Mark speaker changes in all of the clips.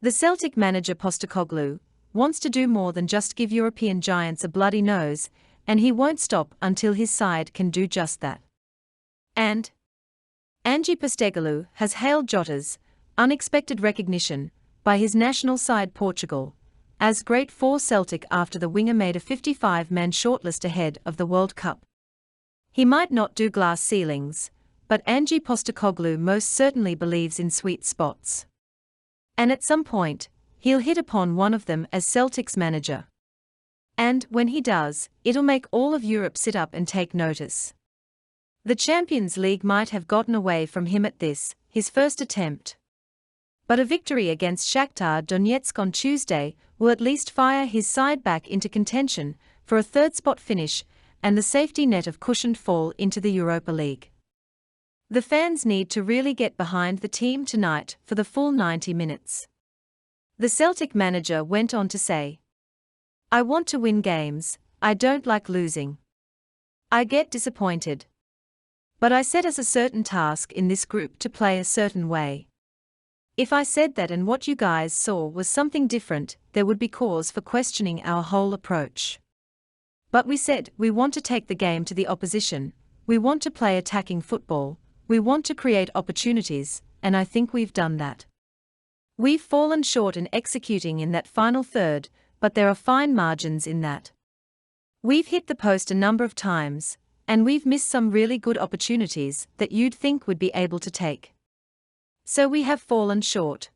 Speaker 1: The Celtic manager Postecoglou wants to do more than just give European giants a bloody nose, and he won't stop until his side can do just that. And Ange Postecoglou has hailed Jotta's unexpected recognition by his national side Portugal as great for Celtic after the winger made a 55-man shortlist ahead of the World Cup. He might not do glass ceilings, but Ange Postecoglou most certainly believes in sweet spots. And at some point, he'll hit upon one of them as Celtic's manager. And when he does, it'll make all of Europe sit up and take notice. The Champions League might have gotten away from him at this, his first attempt. But a victory against Shakhtar Donetsk on Tuesday will at least fire his side back into contention for a third-spot finish and the safety net of cushioned fall into the Europa League. The fans need to really get behind the team tonight for the full 90 minutes. The Celtic manager went on to say, "I want to win games, I don't like losing. I get disappointed. But I set us a certain task in this group to play a certain way. If I said that and what you guys saw was something different, there would be cause for questioning our whole approach. But we said we want to take the game to the opposition, we want to play attacking football, we want to create opportunities, and I think we've done that. We've fallen short in executing in that final third, but there are fine margins in that. We've hit the post a number of times, and we've missed some really good opportunities that you'd think would be able to take. So we have fallen short.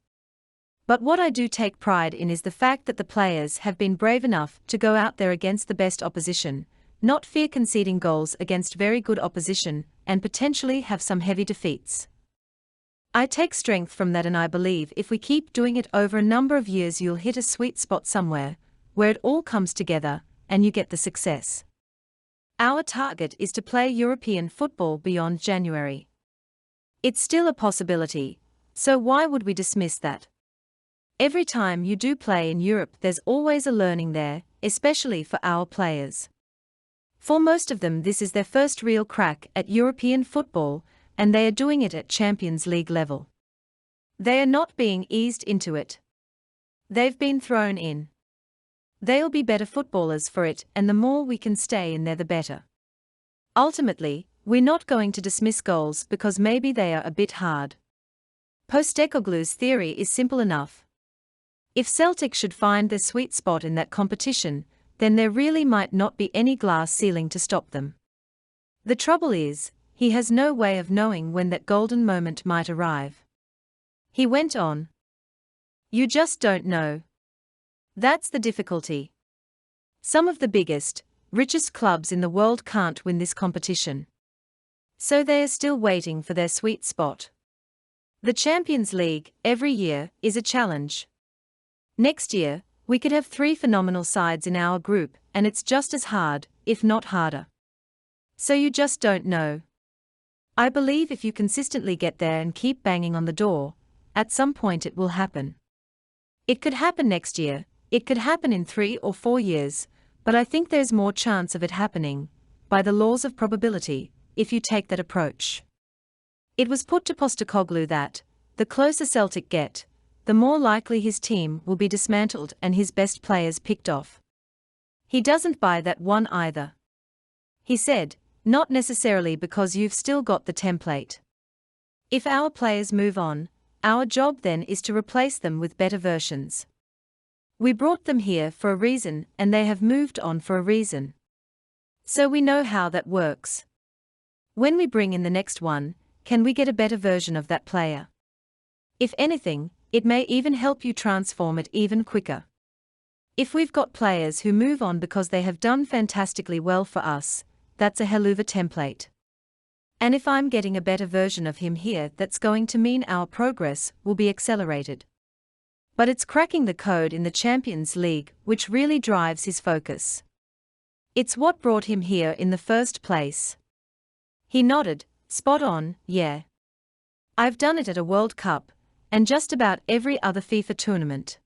Speaker 1: But what I do take pride in is the fact that the players have been brave enough to go out there against the best opposition, not fear conceding goals against very good opposition, and potentially have some heavy defeats. I take strength from that, and I believe if we keep doing it over a number of years you'll hit a sweet spot somewhere, where it all comes together, and you get the success. Our target is to play European football beyond January. It's still a possibility, so why would we dismiss that? Every time you do play in Europe there's always a learning there, especially for our players. For most of them this is their first real crack at European football, and they are doing it at Champions League level. They are not being eased into it. They've been thrown in. They'll be better footballers for it, and the more we can stay in there the better. Ultimately, we're not going to dismiss goals because maybe they are a bit hard. Postecoglou's theory is simple enough. If Celtic should find their sweet spot in that competition, then there really might not be any glass ceiling to stop them. The trouble is, he has no way of knowing when that golden moment might arrive. He went on. You just don't know. That's the difficulty. Some of the biggest, richest clubs in the world can't win this competition. So they are still waiting for their sweet spot. The Champions League, every year, is a challenge. Next year, we could have 3 phenomenal sides in our group, and it's just as hard, if not harder. So you just don't know. I believe if you consistently get there and keep banging on the door, at some point it will happen. It could happen next year, it could happen in 3 or 4 years, but I think there's more chance of it happening, by the laws of probability, if you take that approach. It was put to Postecoglou that, the closer Celtic get, the more likely his team will be dismantled and his best players picked off. He doesn't buy that one either. He said, not necessarily because you've still got the template. If our players move on, our job then is to replace them with better versions. We brought them here for a reason and they have moved on for a reason. So we know how that works. When we bring in the next one, can we get a better version of that player? If anything, it may even help you transform it even quicker. If we've got players who move on because they have done fantastically well for us, that's a hell of a template. And if I'm getting a better version of him here, that's going to mean our progress will be accelerated. But it's cracking the code in the Champions League which really drives his focus. It's what brought him here in the first place. He nodded, spot on, yeah. I've done it at a World Cup, and just about every other FIFA tournament.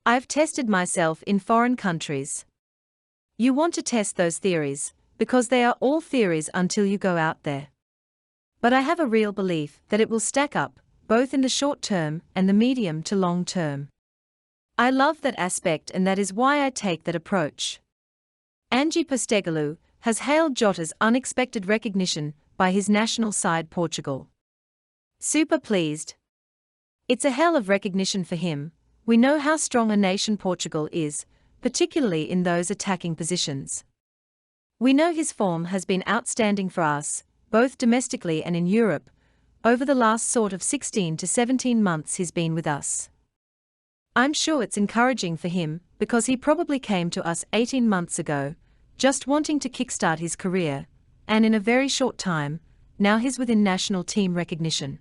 Speaker 1: I've tested myself in foreign countries. You want to test those theories, because they are all theories until you go out there. But I have a real belief that it will stack up, both in the short term and the medium to long term. I love that aspect, and that is why I take that approach. Ange Postecoglou has hailed Jotta's unexpected recognition by his national side Portugal. Super pleased. It's a hell of recognition for him. We know how strong a nation Portugal is, particularly in those attacking positions. We know his form has been outstanding for us, both domestically and in Europe, over the last sort of 16 to 17 months he's been with us. I'm sure it's encouraging for him, because he probably came to us 18 months ago, just wanting to kickstart his career, and in a very short time, now he's within national team recognition.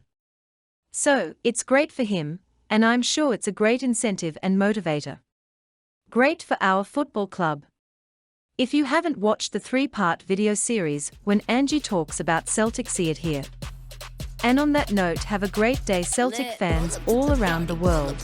Speaker 1: So, it's great for him, and I'm sure it's a great incentive and motivator. Great for our football club. If you haven't watched the 3-part video series when Ange talks about Celtic, see it here. And on that note, have a great day, Celtic fans all around the world.